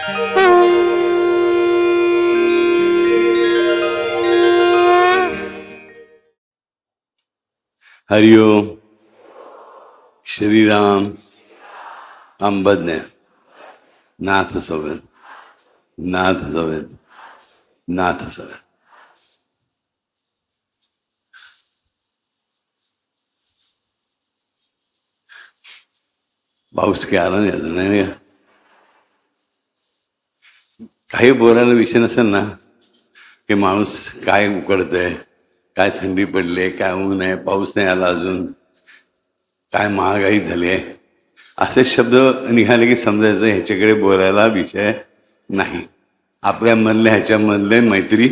हरिओम. श्रीराम. अंबज्ञ. नाथ सोबत. नाथ सोबत. नाथ सोबत. पाऊस काय आला नाही अजून, नाही का? काही बोलायला विषय नसेल ना की माणूस काय उकडतंय, काय थंडी पडली, काय ऊन आहे, पाऊस नाही आला अजून, काय महागाई झाली आहे, असे शब्द निघाले की समजायचं ह्याच्याकडे बोलायला विषय नाही. आपल्यामधल्या ह्याच्यामधले मैत्री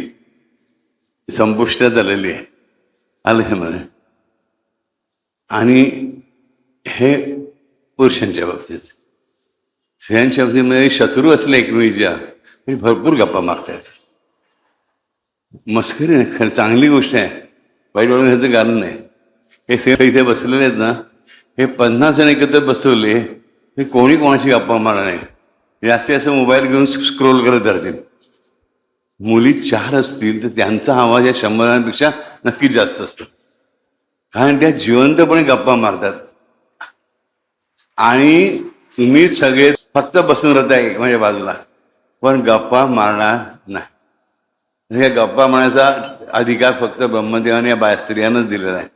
संपुष्टात आलेली आहे, आल्यामध्ये. आणि हे पुरुषांच्या बाबतीत. स्त्रियांच्या बाबतीमध्ये शत्रू असले एकमेकीच्या तरी भरपूर गप्पा मारता येतात. मस्करी नाही, खरं चांगली गोष्ट आहे, वाईट बोलण्याचं कारण नाही. हे स्त्रिया इथे बसलेले आहेत ना, हे 50 जण एकत्र बसवले हे कोणी कोणाची गप्पा मारणार नाही, जास्ती असं मोबाईल घेऊन स्क्रोल करत राहतील. मुली 4 असतील तर त्यांचा आवाज या 100पेक्षा नक्कीच जास्त असतो, कारण त्या जिवंतपणे गप्पा मारतात. आणि तुम्ही सगळे फक्त बसून राहताय एकमेकांच्या बाजूला, पण गप्पा मारणार नाही. हे गप्पा मारण्याचा अधिकार फक्त ब्रह्मदेवाने या बाया स्त्रियांनाच दिलेला आहे.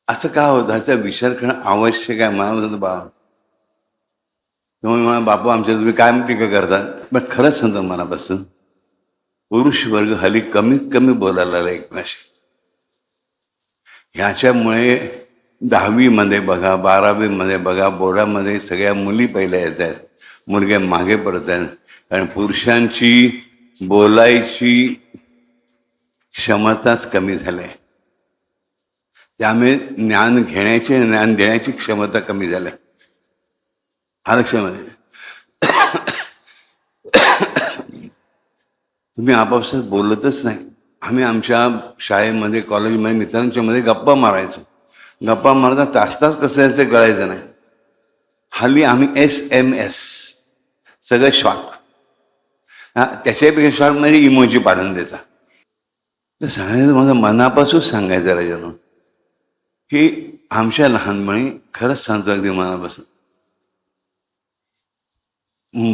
असं का होतं ह्याचा विचार करणं आवश्यक आहे. मला म्हणतो बा तुम्ही म्हणा बापू आमच्या तुम्ही काय टीका करतात, पण खरंच सांगतो मनापासून पुरुष वर्ग हल्ली कमीत कमी बोलायला लागला एकमेकांशी. ह्याच्यामुळे 10वीमध्ये बघा, 12वीमध्ये बघा, बोर्डामध्ये सगळ्या मुली पहिल्या येत आहेत, मुलगे मागे पडत आहेत, कारण पुरुषांची बोलायची क्षमताच कमी झाली आहे. त्यामुळे ज्ञान घेण्याची, ज्ञान देण्याची क्षमता कमी झाली आहे. आरक्षणामध्ये तुम्ही आपापसात बोलतच नाही. आम्ही आमच्या शाळेमध्ये, कॉलेजमध्ये मित्रांच्या मध्ये गप्पा मारायचो. गप्पा मारता तास तास कसं यायचं कळायचं नाही. हल्ली आम्ही SMS सगळं शॉर्ट, त्याच्यापेक्षा शॉर्ट म्हणजे इमोजी पाडून द्यायचा. तर सांगायचं माझं मनापासून सांगायचं राजानो की आमच्या लहानपणी खरंच सांगतो अगदी मनापासून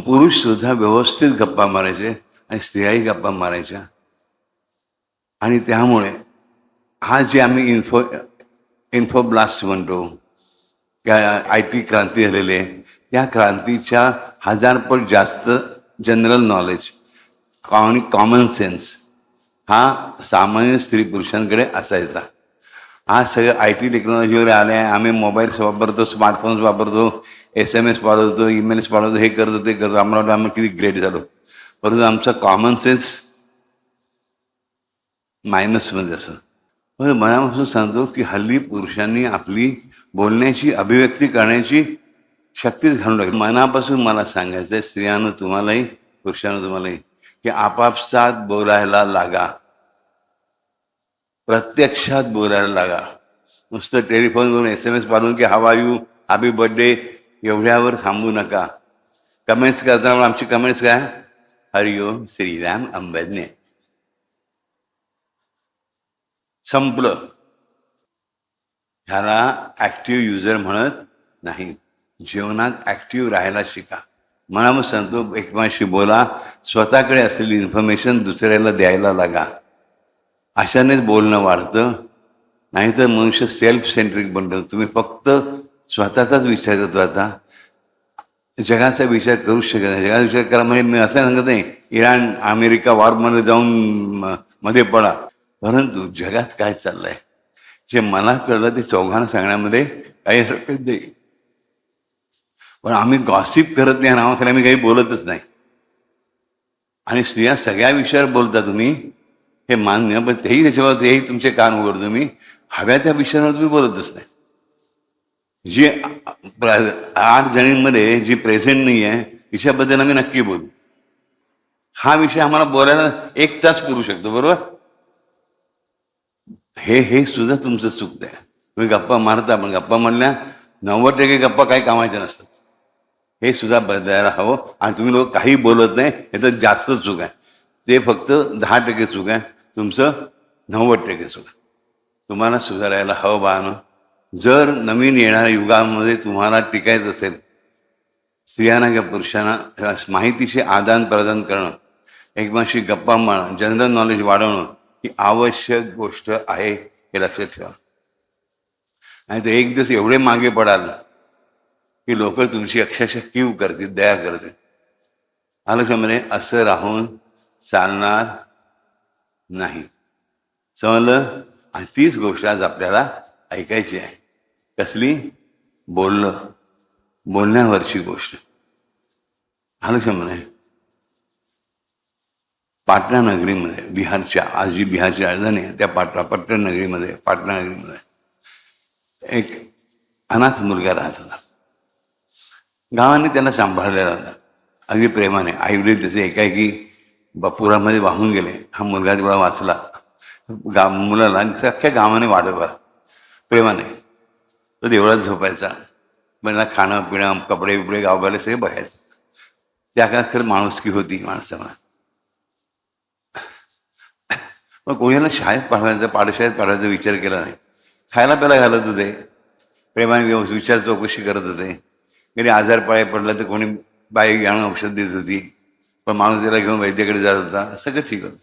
पुरुष सुद्धा व्यवस्थित गप्पा मारायचे आणि स्त्रियाही गप्पा मारायच्या. आणि त्यामुळे हा जे आम्ही इन्फो ब्लास्ट म्हणतो, त्या IT क्रांती झालेली आहे, त्या क्रांतीच्या 1000 पट जास्त जनरल नॉलेज आणि कॉमन सेन्स हा सामान्य स्त्री पुरुषांकडे असायचा. आज सगळं IT टेक्नॉलॉजी वगैरे आले आहे, आम्ही मोबाईल्स वापरतो, स्मार्टफोन्स वापरतो, SMS पाठवतो, ईमेल्स पाठवतो, हे करतो ते करतो. आम्हाला वाटतं आम्ही किती ग्रेट झालो, परंतु आमचा कॉमन सेन्स मायनसमध्ये असं. पण मनापासून सांगतो की हल्ली पुरुषांनी आपली बोलण्याची, अभिव्यक्ती करण्याची शक्तीच घालून टाकली. मनापासून मला सांगायचं आहे स्त्रियांना तुम्हालाही, पुरुषांना तुम्हालाही, की आपापसात बोलायला लागा, प्रत्यक्षात बोलायला लागा. नुसतं टेलिफोनवरून SMS पाठवून की how are you, happy birthday एवढ्यावर थांबू नका. कमेंट्स करताना आमची कमेंट्स काय, हरिओम, श्रीराम, अंबज्ञ, संपलं. ह्याला ॲक्टिव्ह युजर म्हणत नाही. जीवनात ॲक्टिव्ह राहायला शिका. मला सांगतो एकमेकांशी बोला, स्वतःकडे असलेली इन्फॉर्मेशन दुसऱ्याला द्यायला लागा. अशानेच बोलणं वाढतं. नाहीतर मनुष्य सेल्फ सेंट्रिक बनतो. तुम्ही फक्त स्वतःचाच विचार करतो. आता जगाचा विचार करूच शकत नाही. जगाचा विचार करा म्हणजे मी असं सांगत नाही इराण अमेरिका वॉरमध्ये जाऊन मध्ये पडा, परंतु जगात काय चाललंय जे मला कळलं ते चौघांना सांगण्यामध्ये काही हरकत नाही. पण आम्ही गॉसिप करत नाही, नावाखाली आम्ही काही बोलतच नाही. आणि स्त्रिया सगळ्या विषयावर बोलता तुम्ही, हे मान्य, पण तेही त्याच्यावर तेही तुमचे कान उघडतो. तुम्ही हव्या त्या विषयांवर तुम्ही बोलतच नाही. जी 8 जणींमध्ये जी प्रेझेंट नाही आहे तिच्याबद्दल आम्ही नक्की बोलू. हा विषय आम्हाला बोलायला 1 तास पुरू शकतो, बरोबर. हे सुद्धा तुमचं चुकतं आहे. तुम्ही गप्पा मारता, पण गप्पा मारल्या 90% गप्पा काही कामाच्या नसतात. हे सुद्धा बदलायला हवं. आणि तुम्ही लोक काही बोलत नाही हे तर जास्त चूक आहे. ते फक्त 10% चूक आहे, तुमचं 90% चूक आहे. तुम्हाला सुधारायला हवं बाळानं. जर नवीन येणाऱ्या युगामध्ये तुम्हाला टिकायचं असेल, स्त्रियांना किंवा पुरुषांना माहितीचे आदान प्रदान करणं, एकमेकांशी गप्पा मारणं, जनरल नॉलेज वाढवणं ही आवश्यक गोष्ट आहे, हे लक्षात ठेवा. नाही तर एक दिवस एवढे मागे पडाल की लोक तुमची अक्षरशः कीव करतील, दया करतील. आलोचनामध्ये असं राहून चालणार नाही. समजलं? आणि तीच गोष्ट आज आपल्याला ऐकायची आहे. कसली? बोलण्यावरची गोष्ट. आलोचनामध्ये पाटणा नगरीमध्ये, बिहारच्या, आज जी बिहारची राजधानी आहे त्या पाटणा नगरीमध्ये एक अनाथ मुलगा राहत होता. गावाने त्यांना सांभाळलेला होता अगदी प्रेमाने. आईवडील त्याचे एकाएकी पुरामध्ये वाहून गेले. हा मुलगा तेवढा वाचला. मुलाला अख्ख्या गावाने वाढवला प्रेमाने. तो देवळात झोपायचा, मला खाणं पिणं कपडे बिपडे गावबाले सगळे बघायचं. त्या काळात खरं माणुसकी होती माणसाला. मग कोणाला शाळेत पाठवायचं, पाठशाळेत पाठवायचा विचार केला नाही. खायला प्यायला घालत होते, प्रेमाने विचार चौकशी करत होते. कधी आजार पाय पडला तर कोणी बाई आणून औषध देत होती, पण माणूस त्याला घेऊन वैद्याकडे जात होता. सगळं ठीक होतं.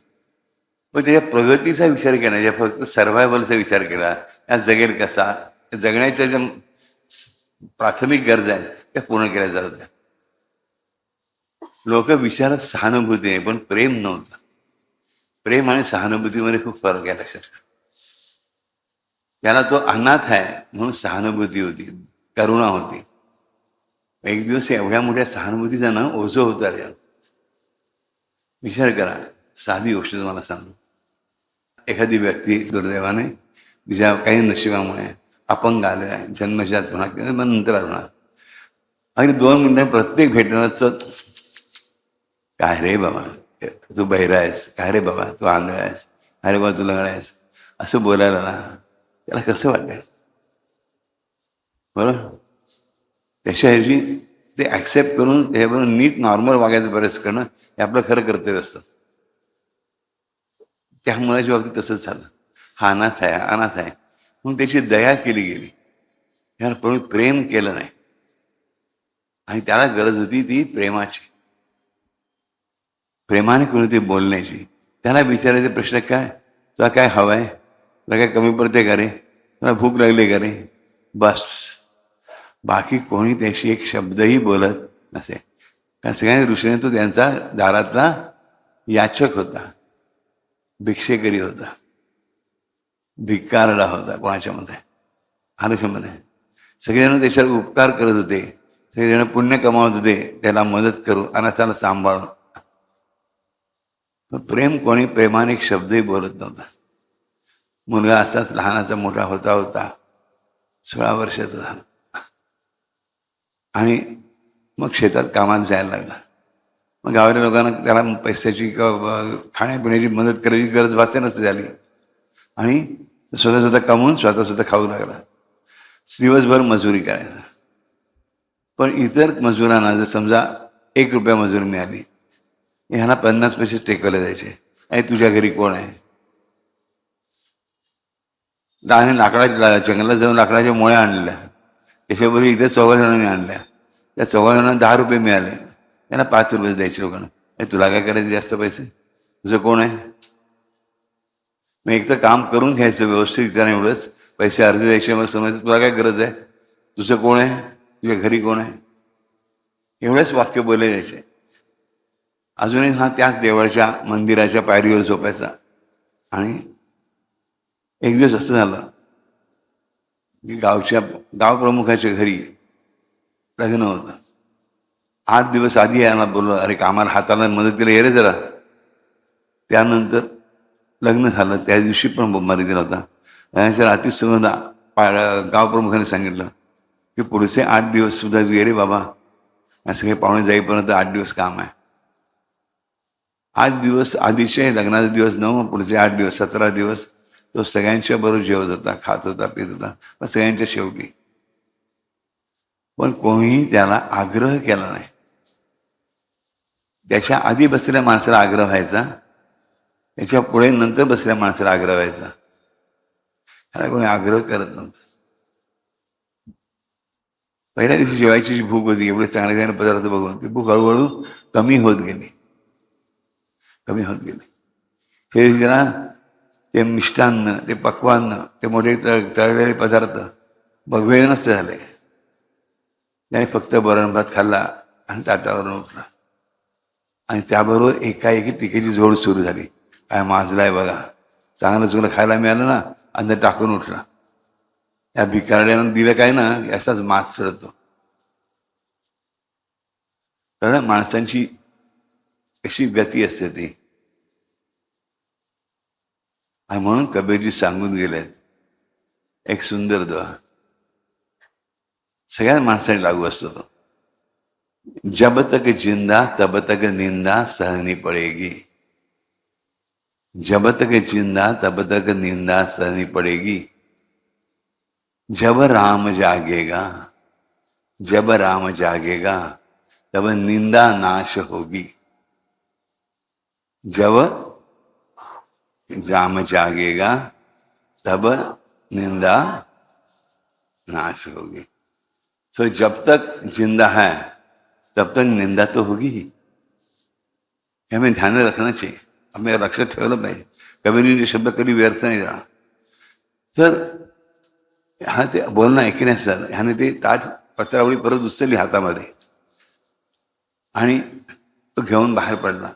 पण त्याच्या प्रगतीचा विचार केला नाही, फक्त सर्व्हायवलचा विचार केला. या जगेल कसा, जगण्याच्या ज्या प्राथमिक गरजा आहेत त्या पूर्ण केल्या जात होत्या. लोक विचारात सहानुभूती आहे, पण प्रेम नव्हतं. प्रेम आणि सहानुभूतीमध्ये खूप फरक आहे, लक्षात ठेवा. त्याला तो अनाथ आहे म्हणून सहानुभूती होती, करुणा होती. एक दिवस एवढ्या मोठ्या सहानुभूतीचा ना ओझं होता रे. विचार करा, साधी गोष्ट तुम्हाला सांगू. एखादी व्यक्ती दुर्दैवाने तिच्या काही नशिबामुळे अपंग आले आहे, जन्मजात होणार किंवा नंतर होणार. आणि 2 मिनिटांनी प्रत्येक भेटणार काय रे बाबा तू बहिरा आहेस, काय रे बाबा तू आंधळा आहेस, अरे बाबा तू लंगडा आहेस, असं बोलायला ना त्याला कसं वाटेल? बरोबर. त्याच्याऐवजी ते ॲक्सेप्ट करून त्याच्याबरोबर नीट नॉर्मल वागायचं बरेच करणं हे आपलं खरं कर्तव्य असतं. त्या मुलाच्या बाबतीत तसंच झालं. हा अनाथ आहे म्हणून त्याची दया केली गेली, याला कोणी प्रेम केलं नाही. आणि त्याला गरज होती ती प्रेमाची, प्रेमाने कोणी ती बोलण्याची. त्याला विचारायचे प्रश्न, काय तुला काय हवं आहे, तुला काय कमी पडते का रे, तुला भूक लागली का रे, बस. बाकी कोणी त्याशी एक शब्दही बोलत नसे. कारण सगळ्यांच्या दृष्टीने तो त्यांचा दारातला याचक होता, भिक्षेकरी होता, भिकारला होता कोणाच्या मध्ये. आयुष्यामध्ये सगळेजण त्याच्यावर उपकार करत होते, सगळेजण पुण्य कमावत होते त्याला मदत करू, अनाथाला सांभाळून. प्रेम कोणी प्रेमाने एक शब्दही बोलत नव्हता. मुलगा असाच लहानाचा मोठा होता 16 वर्षाचा झाला. आणि मग शेतात कामाला जायला लागला. मग गावाच्या लोकांना त्याला पैशाची किंवा खाण्यापिण्याची मदत करायची गरज भासते नसते झाली. आणि स्वतः कमवून स्वतः खाऊ लागला. दिवसभर मजुरी करायचा. पण इतर मजुरांना जर समजा 1 रुपया मजुरी मिळाली, ह्याला 50 पैसे टेकवले जायचे. आणि तुझ्या घरी कोण आहे? लाकडाच्या जंगलात जाऊन लाकडाच्या मोळ्या आणल्या, त्याच्याबरोबर इथे 14 जणांनी आणल्या. त्या 14 जणांना 10 रुपये मिळाले, त्यांना 5 रुपये द्यायचे लोकांना. तुला काय करायचे जास्त पैसे? तुझं कोण आहे? मग एक तर काम करून घ्यायचं व्यवस्थित, त्याने एवढंच पैसे अर्धे द्यायचे. मग समजायचं तुला काय गरज आहे, तुझं कोण आहे, तुझ्या घरी कोण आहे, एवढेच वाक्य बोलले जायचे. अजूनही हा त्याच देवाच्या मंदिराच्या पायरीवर झोपायचा. आणि एक दिवस असं झालं की गाव प्रमुखाच्या घरी लग्न होतं. 8 दिवस आधी यायला बोललं, अरे कामाला हाताला मदत केली, ये रे जरा. त्यानंतर लग्न झालं. त्या दिवशी पण बोंबारी दिला होता. त्याच्या रात्री सुद्धा गाव प्रमुखाने सांगितलं की पुढचे 8 दिवस सुद्धा ये रे बाबा, असं काही पाहुणे जाईपर्यंत 8 दिवस काम आहे. 8 दिवस आधीचे लग्नाचे दिवस 9, पुढचे 8 दिवस 17 दिवस तो सगळ्यांच्या बरोबर जेवत होता, खात होता, पित होता, पण सगळ्यांच्या शेवटी. पण कोणीही त्याला आग्रह केला नाही. त्याच्या आधी बसलेल्या माणसाला आग्रह व्हायचा, त्याच्या पुढे नंतर बसलेल्या माणसाला आग्रह व्हायचा. त्याला कोणी आग्रह करत नव्हतं. पहिल्या दिवशी जेवायची जी भूक होती, एवढे चांगले चांगले पदार्थ बघून ती भूक हळूहळू कमी होत गेली. ते जरा ते मिष्टान्न, ते पक्वान्न, ते मोठे तळलेले पदार्थ बघवे नसते झाले. त्याने फक्त वरण भात खाल्ला आणि ताटावरून उठला. आणि त्याबरोबर एकाएकी टीकेची जोड सुरू झाली. काय माजलाय बघा, चांगलं चुकलं खायला मिळालं ना, अंदर टाकून उठला. या भिकारड्यानं दिलं काय ना, असाच मात चढतो. कारण माणसांची अशी गती असते ती. आणि म्हणून कबीरजी सांगून गेलेत एक सुंदर दुआ, सगळ्या माणसाने लागू असतो तो. जब तक जिंदा तब तक निंदा सहनी पड़ेगी. जब तक जिंदा तब तक निंदा सहनी पड़ेगी. जब राम जागेगा, जब राम जागेगा तब निंदा नाश होगी. जब राम जागेगा तब निंदा नाश होगी. तो जब तक जिंदा है तब तक निंदा तो होगी ही. हे हमें ध्यान रखना चाहिए, हमें लक्षात ठेवलं पाहिजे. कबीरजीचे शब्द कधी व्यर्थ नाही जाणार. तर हा ते बोलणं ऐकण्याचं ह्याने ते ताट पत्रावळी परत उचलली हातामध्ये आणि तो घेऊन बाहेर पडला.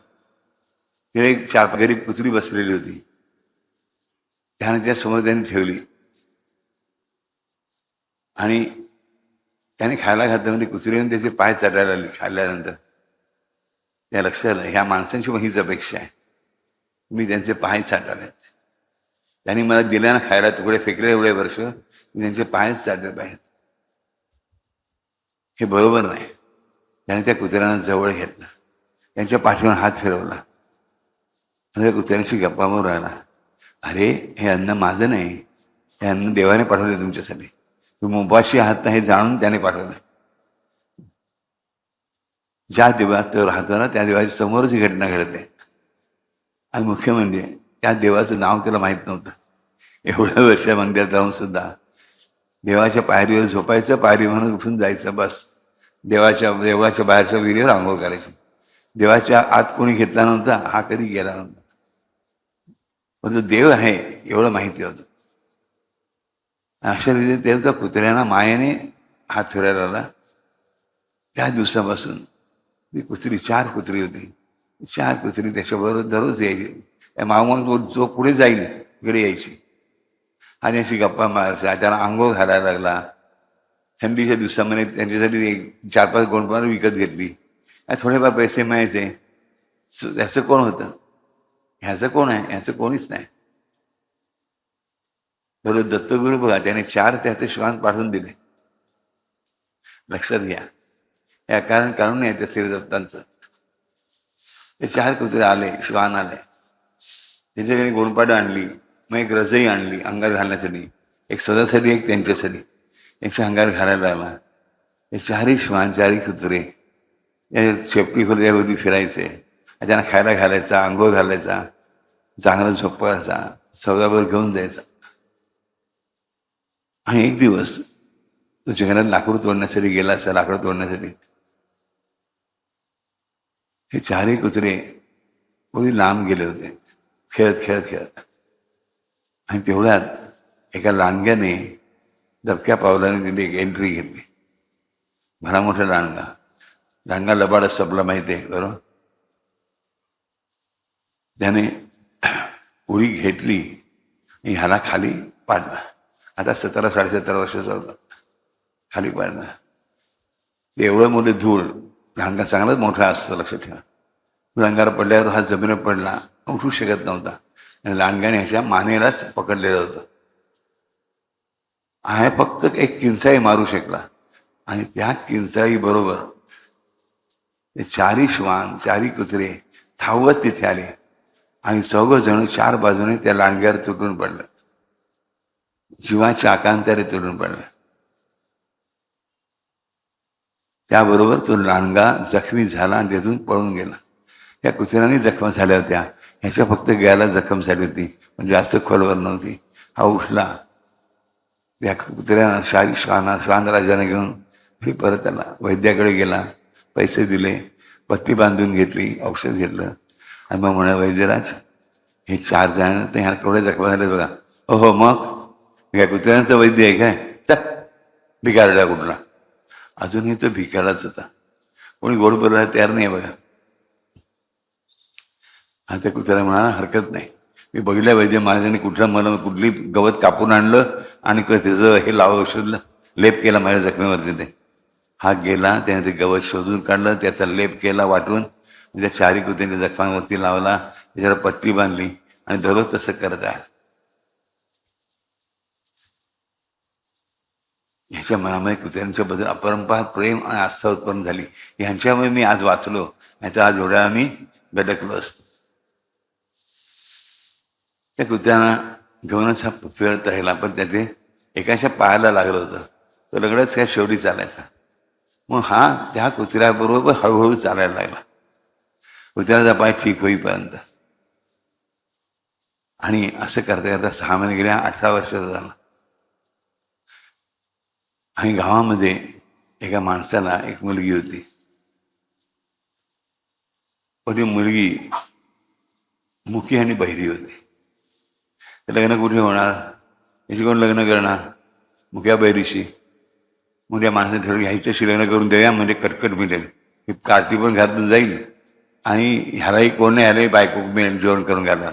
तिथे एक 4 गरीब कुत्री बसलेली होती. त्याने त्या समोर त्यांनी ठेवली आणि त्याने खायला घातलं. म्हणजे कुत्रीने त्याचे पाय चाटायला लागले खाल्ल्यानंतर. त्या लक्षात आलं, ह्या माणसांची हीच अपेक्षा आहे, मी त्यांचे पाय चाटावेत. त्यांनी मला दिल्या ना खायला तुकडे फेकले एवढे वर्ष, मी त्यांचे पायच चाटले पाहिजेत. हे बरोबर नाही. त्याने त्या कुत्र्यांना जवळ घेतलं, त्यांच्या पाठीवर हात फिरवला आणि त्या कुत्र्यांशी गप्पा मारून राहिला. अरे, हे अन्न माझं नाही, हे अन्न देवाने पाठवले तुमच्यासाठी. तुम्ही उपाशी आहात ना हे जाणून त्याने पाठवलं. ज्या देवात तो राहतो ना त्या देवाच्या समोरच ही घटना घडते. आणि मुख्य म्हणजे त्या देवाचं नाव त्याला माहीत नव्हतं. एवढ्या वर्ष मंदिरात जाऊन सुद्धा देवाच्या पायरीवर झोपायचं, पायरी म्हणून उठून जायचं बस. देवाच्या बाहेरच्या विहिरीवर आंघोळ करायची. देवाच्या आत कोणी घेतला नव्हता, हा कधी गेला नव्हता. पण तो देव आहे एवढं माहिती होतं. अशा रीतीने त्या कुत्र्यांना मायेने हात फिरायला लागला. त्या दिवसापासून ती कुत्री 4 कुत्री होती. 4 कुत्री त्याच्याबरोबर दररोज यायची. त्या मागून जो पुढे जाईल इकडे यायची आणि अशी गप्पा मारायच्या. त्याला आंघोळ घालायला लागला. थंडीच्या दिवसामध्ये त्यांच्यासाठी 4-5 गोंडपानं विकत घेतली. थोडेफार पैसे मिळायचे. त्याचं कोण होतं, ह्याचं कोण आहे, ह्याचं कोणीच नाही. बरोबर दत्तगुरू बघा, त्याने 4 त्याचे श्वान पाठवून दिले. लक्षात घ्या, हे कारण काढून नाही त्या श्रीदत्तांचं. ते 4 कुत्रे आले, श्वान आले. त्यांच्याकडे गोंडपाडं आणली, मग एक रजई आणली अंगार घालण्यासाठी, एक स्वतःसाठी एक त्यांच्यासाठी. त्यांच्या अंगार घालायला लागला. हे 4ही श्वान, 4ही कुत्रे या शेपटी खोल्यावरती फिरायचे. त्यांना खायला घालायचा, आंघोळ घालायचा, चांगला झोपवायचा, सौदावर घेऊन जायचा. आणि एक दिवस तो जंगलात लाकूड तोडण्यासाठी गेला असता. लाकूड तोडण्यासाठी हे 4ही कुत्रे थोडी लांब गेले होते, खेळत. आणि तेवढ्यात एका लांडग्याने दबक्या पावलाने एक एंट्री घेतली. भला मोठा लांडगा लबाड असतो, आपला माहिती आहे बरोबर. त्याने उडी घेतली आणि ह्याला खाली पाडला. आता 17-17.5 वर्षाचा होता. खाली पाडला. एवढं मोठे धूळ, लांडगा चांगलाच मोठा असतो लक्षात ठेवा. अंगावर पडल्यावर हा जमिनीवर पडला, उठू शकत नव्हता. आणि लांडग्याने ह्याच्या मानेलाच पकडलेलं होतं. हा फक्त एक किंचाळी मारू शकला. आणि त्या किंचाळी बरोबर ते 4ही श्वान, 4ही कुत्रे धावत तिथे आले आणि 4 जण 4 बाजूने त्या लांडग्यावर तुटून पडलं. जीवाच्या आकांताने तुटून पडलं. त्याबरोबर तो लांडगा जखमी झाला आणि तिथून पळून गेला. या कुत्र्याने जखमा झाल्या होत्या, ह्याच्या फक्त गळ्याला जखम झाली होती, पण जास्त खोलवर नव्हती. हा उठला, त्या कुत्र्यानं श्वानराजाने घेऊन परत आला, वैद्याकडे गेला, पैसे दिले, पट्टी बांधून घेतली, औषध घेतलं आणि मग म्हणाला, वैद्यराज हे 4 जण तर ह्या केवढे जखमा झाले बघा. हो मग काय कुत्र्यांचं वैद्य आहे काय? चल भिकारडा कुठला. अजूनही तो भिकाडाच होता, कोणी गोड बोलायला तयार नाही बघा. आणि त्या कुत्र्याला म्हणाला, हरकत नाही, मी बघितल्या वैद्य महाराजांनी मला कुठली गवत कापून आणलं आणि त्याचं हे औषध लेप केला माझ्या जखमेवरती. ते हा गेला, त्याने ते गवत शोधून काढलं, त्याचा लेप केला वाटून, त्या 4 कुत्र्यांच्या जखमांवरती लावला, त्याच्यावर पट्टी बांधली आणि दररोज तसं करत आहे. ह्याच्या मनामध्ये कुत्र्यांच्याबद्दल अपरंपार प्रेम आणि आस्था उत्पन्न झाली. ह्यांच्यामुळे मी आज वाचलो, नाही तर आज एवढ्या आम्ही गडकलो असतो. त्या कुत्र्यांना घेऊनच हा फिरत राहिला, पण त्याचे एकाच्या पायाला लागलं होतं, तो लगडच काय शेवटी चालायचा. मग हा त्या कुत्र्याबरोबर हळूहळू चालायला लागला, कुत्र्याचा पाय ठीक होईपर्यंत. आणि असं करता करता 6 महिने गेले, 18 वर्षाचा झाला. आणि गावामध्ये एका माणसाला एक मुलगी होती, पण ती मुलगी मुकी आणि बहिरी होती. लग्न कुठे होणार, याची कोण लग्न करणार? मुक्या बहिरीशी. मग त्या माणसाने ठरवलं, ह्याच्याशी लग्न करून देऊया, म्हणजे कटकट मिळेल, ही कार्टी पण घरातून जाईल आणि ह्यालाही कोण नाही, ह्यालाही बायको मिळेल, जेवण करून घालणार.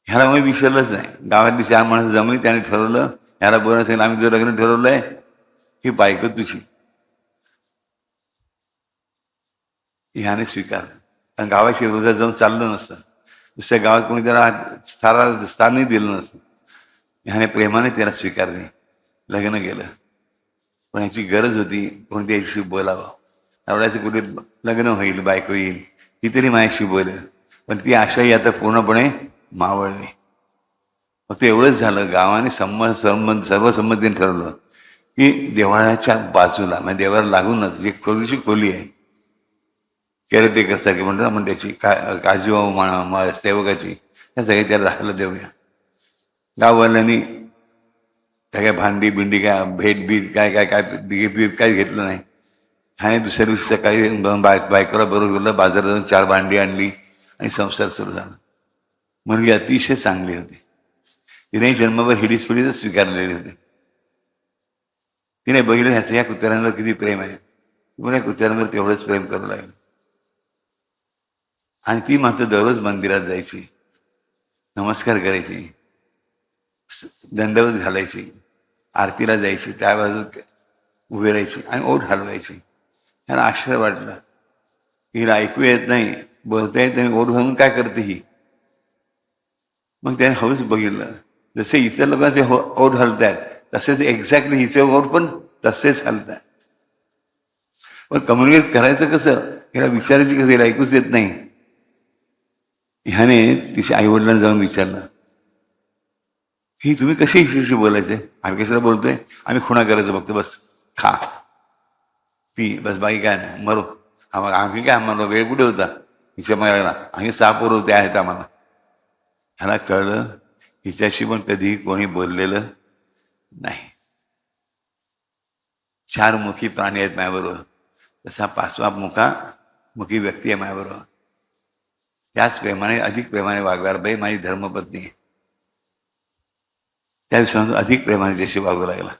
ह्याला मग विसरलंच नाही. गावातली 4 माणसं जमली, त्याने ठरवलं, ह्याला बोलणं असेल, आम्ही जो लग्न ठरवलंय ही बायको तुझी. ह्याने स्वीकारलं, कारण गावाशी विरोधात जाऊन चाललं नसतं, दुसऱ्या गावात कोणी त्याला स्थानही दिलं नसतं. ह्याने प्रेमाने त्याला स्वीकारले, लग्न केलं. पण ह्याची गरज होती कोणी त्याच्याशी बोलावं. एवढ्याचं कुठे लग्न होईल, बायको येईल, ती तरी माझ्याशी बोलेल. पण ती आशाही आता पूर्णपणे मावळली. फक्त एवढंच झालं, गावाने सर्वसंमतीने ठरवलं की देवाळाच्या बाजूला, म्हणजे देवाला लागूनच जी खोलीची खोली आहे, केअरटेकरसारखी म्हणतो ना, म्हणजे त्याची काळजी सेवकाची, त्या सगळी त्याला राहायला देऊया. गाववाल्यांनी त्या काय भांडी बिंडी काय भेट काय काय काय गिफ्ट काय घेतलं नाही. ह्याने दुसऱ्या दिवशी सकाळी बायकोला बरोबर गेलं, बाजारात जाऊन 4 भांडी आणली आणि संसार सुरू झाला. मुलगी अतिशय चांगली होती, तिने जन्मभर हिडीस पिढीच स्वीकारलेली होती. तिने बघितलं ह्याचं या कुत्र्यांवर किती प्रेम आहे, म्हणून या कुत्र्यांवर तेवढंच प्रेम करू लागलं. आणि ती मात्र दररोज मंदिरात जायची, नमस्कार करायची, दंडवत घालायची, आरतीला जायची, त्या बाजूत उभी राहायची आणि ओठ हलवायची. ह्याला आश्चर्य वाटलं, हिला ऐकू येत नाही, बोलता येत नाही, ओठ घालून काय करते ही. मग त्याने हळूच बघितलं, जसे इतर लोकांचे ओठ हलत आहेत तसेच एक्झॅक्टली हिचे ओठ पण तसेच हलत आहेत. पण कम्युनिकेट करायचं कसं, हिला विचारायची कसं, हिला ऐकूच येत नाही. ह्याने तिच्या आईवडिलांना जाऊन विचारलं, ही तुम्ही कशी हिच्याशी बोलायचे, आम्ही कशाला बोलतोय, आम्ही खुणा करायचो फक्त, बस खा पी, बस बाकी काय नाही, मरो. आम्ही काय मरो, वेळ कुठे होता हिच्या मायाला, आम्ही 6 पोरं होते आहेत आम्हाला. ह्याला कळलं हिच्याशी पण कधी कोणी बोललेलं नाही. 4 मुखी प्राणी आहेत माझ्याबरोबर, तसा 5वा मुखी व्यक्ती आहे माझ्याबरोबर. त्याच प्रेमाने, अधिक प्रेमाने वागणार बाई माझी धर्मपत्नी आहे. त्या दिवसानंतर अधिक प्रेमाने तिच्याशी वागू लागला.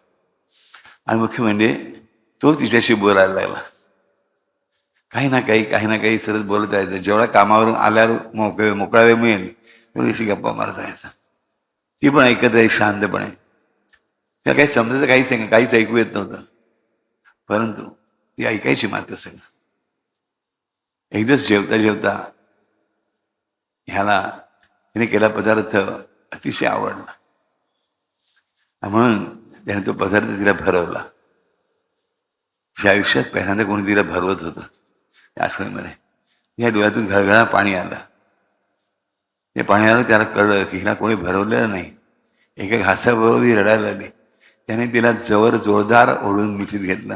आणि मुख्य म्हणजे तो तिच्याशी बोलायला लागला. काही ना काही सरळ बोलत राहायचं. जेवढा कामावरून आल्यावर मोकळा वेळ मिळेल तेवढी गप्पा मारत राहायचा. ती पण ऐकत राही शांतपणे. तिला काही समजायचं काहीच ऐकू येत नव्हतं, परंतु ती ऐकायची मात्र सगळं. एक दिवस जेवता ह्याला तिने केला पदार्थ अतिशय आवडला, म्हणून त्याने तो पदार्थ तिला भरवला. तिच्या आयुष्यात पहिल्यांदा कोणी तिला भरवत होतं या आठवणीमध्ये. या डोळ्यातून घळघळा पाणी आलं. ते पाणी आलं, त्याला कळलं की हिला कोणी भरवलेलं नाही. एका घासाबरोबर ही रडायला लागली. त्याने तिला जवळ जोरदार ओढून मिठीत घेतलं.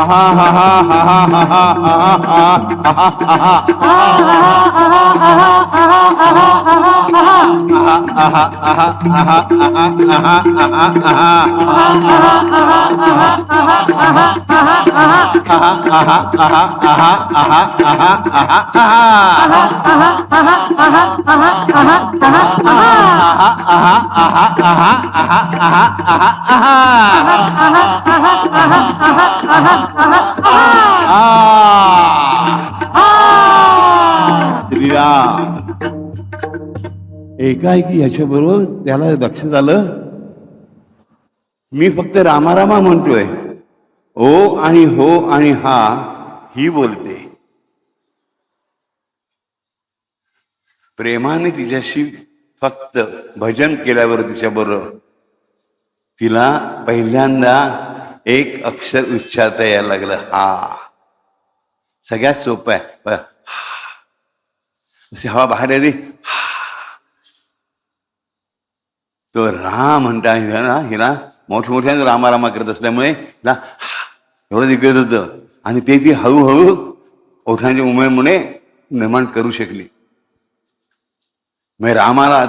श्रीराम. एकाएकी याच्याबरोबर त्याला लक्षात आलं मी फक्त रामारामा म्हणतोय, ओ आणि हो आणि हा ही बोलते. प्रेमाने तिच्याशी फक्त भजन केल्यावर तिच्याबरोबर तिला पहिल्यांदा एक अक्षर उच्चारता यायला लागलं, हा. सगळ्यात सोपं आहे. हवा बाहेर येते, तो राम म्हणता हिला मोठमोठ्याने रामारामा करत असल्यामुळे हिला एवढं दिग्गज होतं आणि ते ती हळूहळू ओठांच्या उमेमुळे निर्माण करू शकली. मग रामाला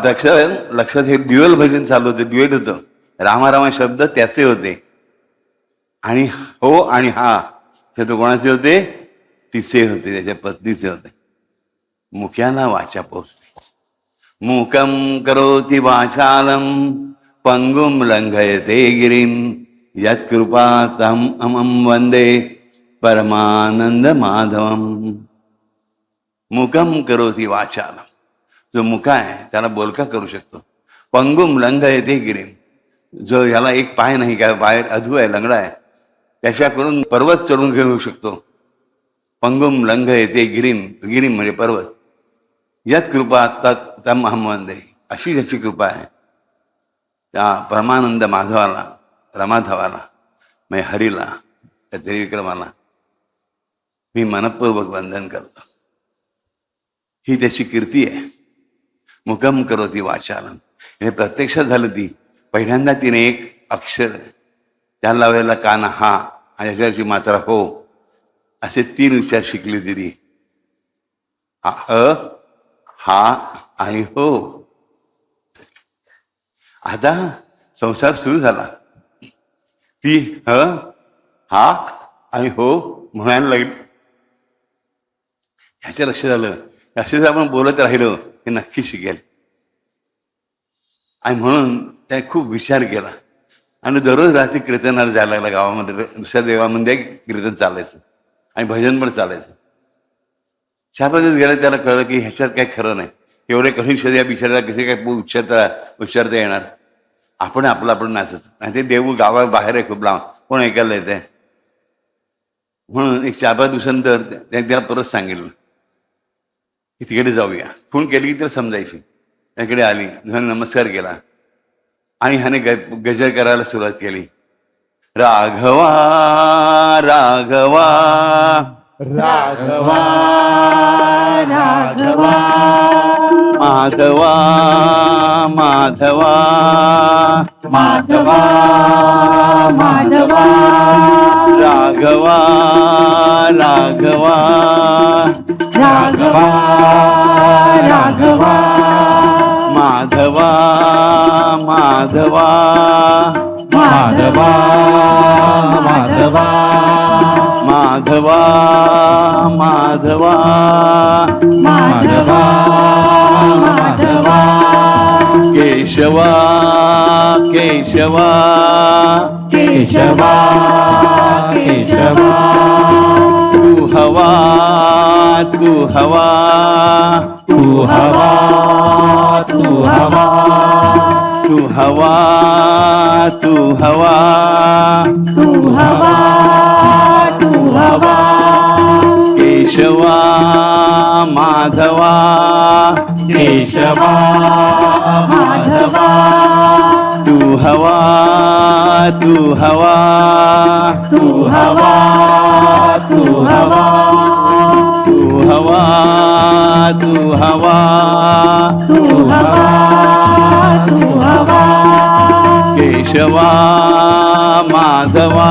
लक्षात हे ड्युएल भजन चालू होतं, ड्युएट होतं. रामारामा शब्द त्याचे होते आणि हो आणि हा हे तो कोणाचे होते? तिचे होते, त्याच्या पत्नीचे होते. मुख्याला वाचा पोचते. मूकं करोति वाचालं पंगुं लंघयते गिरिं यत्कृपा तं अहं वंदे परमानंद माधवम. मूकं करोति वाचालं, जो मुका आहे त्याला बोलका करू शकतो. पंगुं लंघयते गिरिं, जो याला एक पाय नाही, काय पाय अधू आहे, लंगडा आहे, त्याच्याकडून पर्वत चढून घेऊ शकतो. पंगुं लंघयते गिरिं, गिरिं म्हणजे पर्वत. यत कृपा तम अहं वंदे, अशी ज्याची कृपा आहे त्या परमानंद माधवाला, रमाधवाला, म्हणजे हरीला, त्या त्रिविक्रमाला मी मनपूर्वक वंदन करतो. ही त्याची कीर्ती आहे. मुकम करोति वाचालम, हे प्रत्यक्षात झालं. ती पहिल्यांदा तिने एक अक्षर त्याला लावलेला काना हा आणि याच्यावरची मात्रा हो असे 3 उच्चार शिकली तिने. हा आणि हो. आता संसार सुरू झाला. ती हा आणि हो म्हणायला लागली. ह्याच्या लक्षात आलं असे जर आपण बोलत राहिलो हे नक्की शिकेल. आणि म्हणून त्याने खूप विचार केला आणि दररोज रात्री कीर्तनाला जायला लागला. गावामध्ये दुसऱ्या देवामध्ये कीर्तन चालायचं आणि भजन पण चालायचं. 4-5 दिवस गेले त्याला कळलं की ह्याच्यात काही खरं नाही. एवढे कठीण शब्द या बिचारायला कसे काय उच्चारता येणार. आपण आपण नाचायचं आणि ते देव गावा बाहेर आहे, खूप लांब, कोण ऐकायला येत आहे. म्हणून एक 4-5 दिवसानंतर त्याला परत सांगितलं की तिकडे जाऊया. खून केली की त्याला समजायची. त्याकडे आली, नमस्कार केला आणि ह्याने गजर करायला सुरुवात केली. राघवा राघवा राघवा राघवा माधवा माधवा माधवा माधवा राघवा राघवा राघवा राघवा माधवा माधवा माधवा माधवा माधवा माधवा माधवा माधवा केशवा केशवा केशवा केशवा तू हवा तू हवा तू हवा तू हवा तू हवा तू हवा तू हवा तू हवा केशवा माधवा केशवा माधवा तू हवा तू हवा तू हवा तू हवा तू हवा तू हवा तू हवा तू हवा केशवा माधवा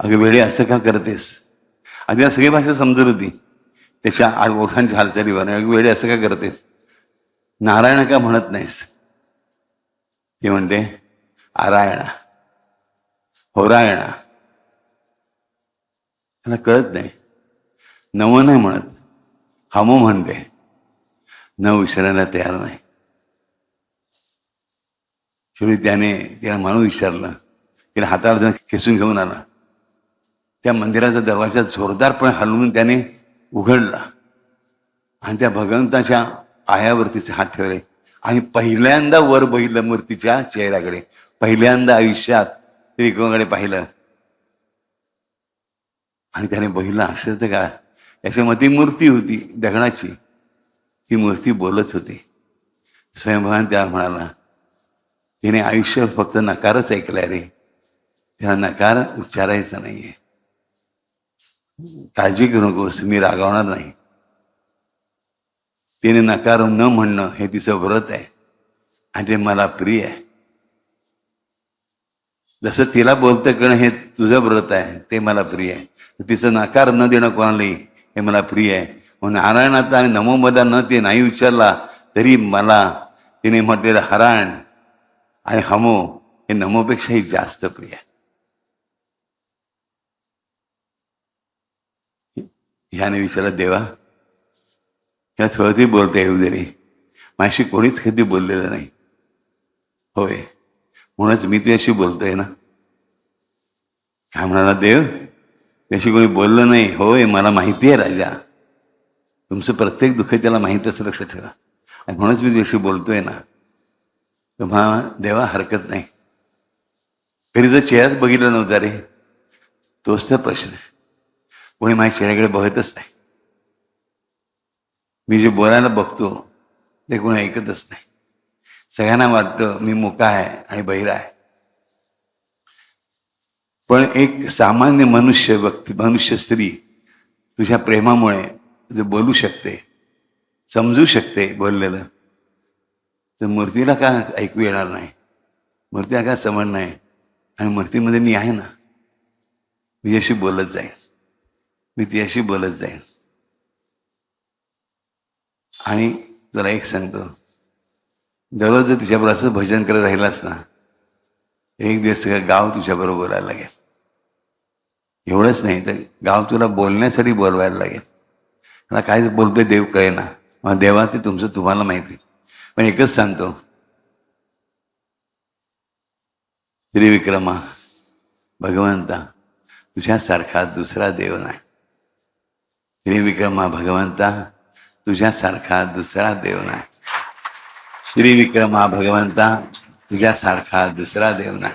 अगं वेडे असं का करतेस? आधी सगळी भाषा समजत होती त्याच्या ओठांच्या हालचालीवर. अगं वेडे असं का करतेस? नारायण का म्हणत नाहीस? ती म्हणते आरायणा, होरायणा. त्याला कळत नाही. नव नाही म्हणत, हमो म्हणते. न विचारायला तयार नाही. शेवटी तिला म्हणून विचारलं. तिला हाताला खेचून घेऊन आला. त्या मंदिराचा दरवाजा जोरदारपणे हलवून त्याने उघडला आणि त्या भगवंताच्या पायावरतीचे हात ठेवले आणि पहिल्यांदा वर बघितलं मूर्तीच्या चेहऱ्याकडे. पहिल्यांदा आयुष्यात त्रिकोणाकडे पाहिलं आणि त्याने बघितलं. आश्चर्य का? त्याच्यामध्ये मूर्ती होती दगडाची. ती मूर्ती बोलत होती. स्वयंभवान त्याला म्हणाला, तिने आयुष्य फक्त नकारच ऐकलाय रे, त्याला नकार उच्चारायचा नाहीये. काळजी करू नकोस, मी रागावणार नाही. तिने नकार न म्हणणं हे तिचं व्रत आहे आणि ते मला प्रिय आहे. जसं तिला बोलतं करणं हे तुझं व्रत आहे, ते मला प्रिय आहे. तिचं नकार न देणं कोणालाही हे मला प्रिय आहे. म्हणून नारायणाचा आणि नमोमदा न ते नाही विचारला तरी मला तिने म्हटलेलं हराण आणि हमो हे नमोपेक्षाही जास्त प्रिय आहे. ह्याने विचारलं, देवा ह्या थोडंही बोलता येऊ दे रे, माझ्याशी कोणीच कधी बोललेलं नाही. होय, म्हणूनच मी तुझ्याशी बोलतोय ना. काय म्हणाला देव? त्याशी कोणी बोललं नाही. होय, मला माहिती आहे राजा, तुमचं प्रत्येक दुःख त्याला माहीत असं लक्षात ठेवा, आणि म्हणूनच मी तुझ्याशी बोलतोय ना. तर म्हणा, देवा हरकत नाही. कधी जो चेहराच बघितला नव्हता रे, तोच तर प्रश्न आहे. कोणी माझ्या चेहऱ्याकडे बघतच नाही. मी जे बोलायला बघतो ते कोणी ऐकतच नाही. सगळ्यांना वाटतं मी मुका आहे आणि बहिरा आहे. पण एक सामान्य मनुष्य स्त्री तुझ्या प्रेमामुळे जे बोलू शकते, समजू शकते बोललेलं, तर मूर्तीला का ऐकू येणार नाही? मूर्तीला का समज नाही? आणि मूर्तीमध्ये मी आहे ना, मी तुझ्याशी बोलत जाईन, मी तुझ्याशी बोलत जाईन. आणि तुला एक सांगतो, दररोज जर तुझ्याबरोबर असं भजन करत राहिलास ना, एक दिवस सगळं गाव तुझ्याबरोबर बोलायला लागेल. एवढंच नाही तर गाव तुला बोलण्यासाठी बोलवायला लागेल. मला काय बोलतोय देव कळेना. मग देवा ते तुमचं तुम्हाला माहिती. पण एकच सांगतो, त्रिविक्रमा भगवंता तुझ्यासारखा दुसरा देव नाही. त्रिविक्रमा भगवंता तुझ्यासारखा दुसरा देव नाही. श्रीविक्रमा भगवंता तुझ्यासारखा दुसरा देव नाही.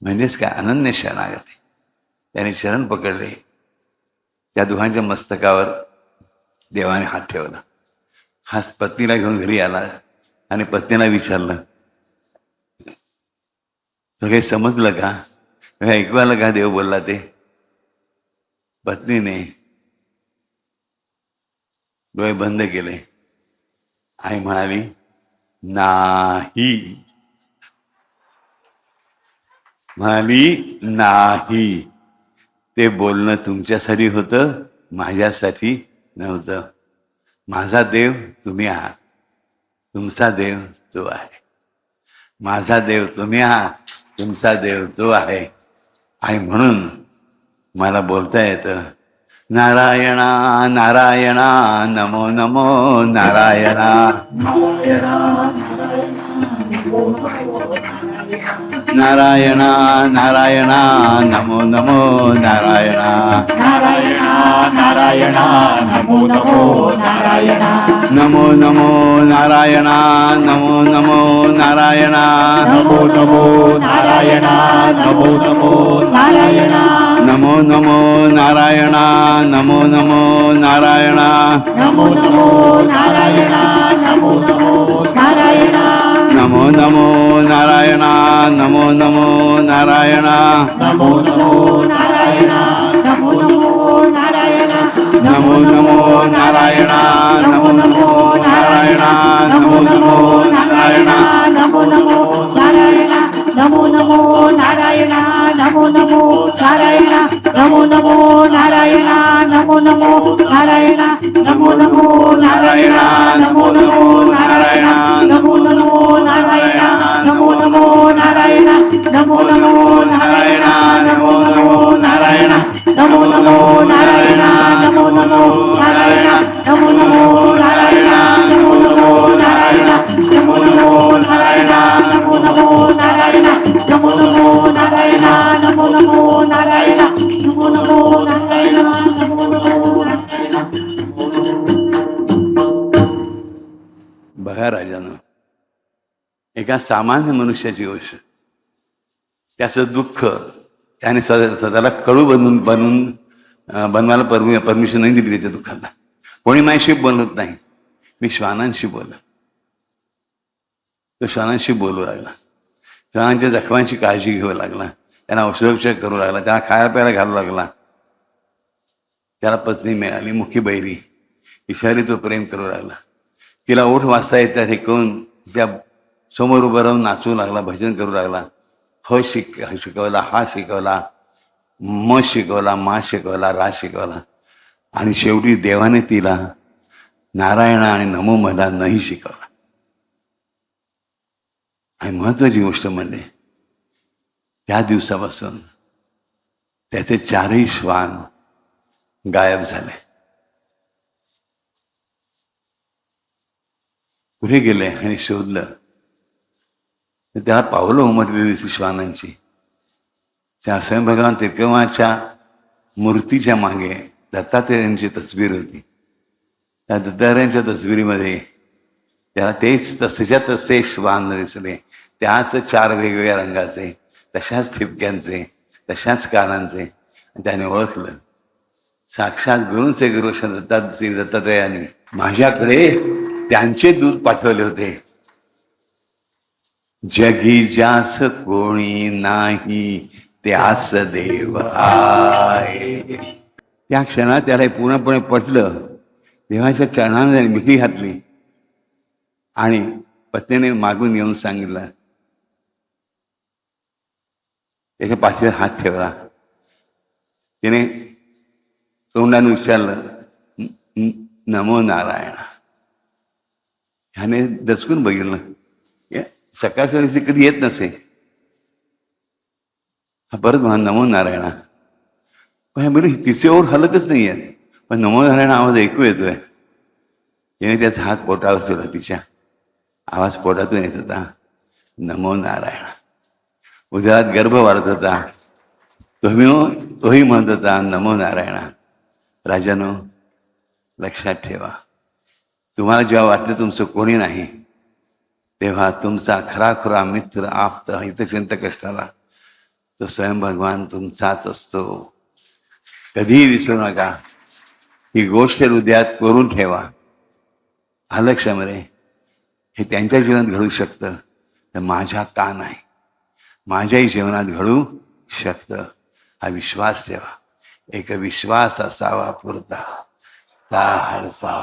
म्हणजेच काय? अनन्य शरणागती. त्याने शरण पकडले. त्या दोघांच्या मस्तकावर देवाने हात ठेवला. हा पत्नीला घेऊन घरी आला आणि पत्नीला विचारलं, तर काही समजलं का? ऐकू आलं का देव बोलला ते? पत्नीने डोळे बंद केले आणि म्हणाली, नाही. म्हणाली, नाही, ते बोलणं तुमच्यासाठी होतं, माझ्यासाठी नव्हतं. माझा देव तुम्ही आहात, तुमचा देव तो आहे. माझा देव तुम्ही आहात, तुमचा देव तो आहे. आणि म्हणून मला बोलता येतं, नारायणा नारायणा नमो नमो नारायणा. नारायणा नारायणा नमो नमो नारायणा. नारायणा नारायणा नमो नमो नारायणा. नमो नमो नारायणा नमो नमो नारायणा. नमो नमो नारायणा नमो नमो नारायणा. नमो नमो नारायणा नमो नमो नारायणा. नमो नमो नारायणा नमो नमो नारायणा. नमो नमो नारायणा नमो नमो नारायणा. नमो नमो नारायणा नमो नमो नारायणा. नमो नमो नारायणा नमो नमो नारायणा. नमो नमो नारायणा नमो नमो नारायणा. नमो नमो नारायणा नमो नमो नारायणा. नारायण नमो नमो नारायण नमो नमो नारायण नमो नमो नारायण नमो नमो नारायण नमो नमो नारायण नमो नमो नारायण नमो नमो नारायण नमो नमो नारायण नमो नमो नारायण नमो नमो नारायण नमो नमो नारायण नमो नमो नारायण नमो नमो नारायण नमो नमो नारायण नमो नमो नारायण नमो नमो नारायण नमो नमो नारायण. बघा राजानं, एका सामान्य मनुष्याची गोष्ट, त्याचं दुःख त्याने स्वतःला कडू बनवायला परमिशन नाही दिली त्याच्या दुःखाला. कोणी माझ्याशी बोलत नाही, मी श्वानांशी बोल. तो श्वानांशी बोलू लागला, श्वानांच्या जखमांची काळजी घेऊ लागला, त्यांना औषधोपचार करू लागला, त्यांना खायला प्यायला घालू लागला. त्याला पत्नी मिळाली, मुखी बैरी, ईशारी तो प्रेम करू लागला. तिला ओठ वाचता येत हे करून तिच्या समोर उभं राहून नाचू लागला, भजन करू लागला. शिकवला, हा शिकवला, म शिकवला, मा शिकवला, रा शिकवला, आणि शेवटी देवाने तिला नारायण आणि नमो मला नाही शिकवला. आणि महत्वाची गोष्ट म्हणजे त्या दिवसापासून त्याचे चारही श्वान गायब झाले. पुढे गेले आणि शोधलं तर त्याला पावलं उमटलेली दिसली श्वानांची. त्या स्वयंभगवान त्रिकमाच्या मूर्तीच्या मागे दत्तात्रेयांची तस्वीर होती. त्या दत्तात्रेयांच्या तस्वीरीमध्ये त्याला तेच तसेच्या तसे श्वान दिसले, त्याच 4 वेगवेगळ्या रंगाचे, तशाच ठिपक्यांचे, तशाच कानांचे. त्याने ओळखलं, साक्षात गुरूंचे गुरु श्री दत्तात्रेयांनी माझ्याकडे त्यांचे दूध पाठवले होते. जगी जास कोणी नाही त्यास देव आहे. त्या क्षणात त्याला हे पूर्णपणे पटलं. देवाच्या चरणाने त्याने मिठी घातली आणि पत्नीने मागून येऊन सांगितलं, त्याच्या पाठीवर हात ठेवला. तिने तोंडाने विचारलं, नमो नारायण. ह्याने दचकून बघितलं, सकाळ सकाळी कधी येत नसे. हा परत म्हणा नमो नारायण. पण बरं तिचे ओठ हलतच नाही आहेत, पण नमो नारायण आवाज ऐकू येतोय. तिने त्याचा हात पोटावर ठेवला, तिच्या आवाज पोटातून येत होता, नमो नारायण. उदरात गर्भ वाढत होता, तोही म्हणत होता नमो नारायण. राजानो, लक्षात ठेवा, तुम्हाला जेव्हा वाटलं तुमचं कोणी नाही, तेव्हा तुमचा खराखुरा मित्र, आप्त, हितचिंतक असणारा तो स्वयं भगवान तुमचाच असतो. कधीही विसरू नका. ही गोष्ट हृदयात करून ठेवा. आलं क्षमरे, हे त्यांच्या जीवनात घडू शकतं तर माझ्या का नाही, माझ्याही जीवनात घडू शकतं. हा विश्वास ठेवा. एक विश्वास असावा पुरता ता हरसा.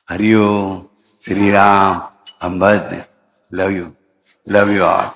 हरिओम. श्रीराम. अंबज्ञ. लव यू ऑल.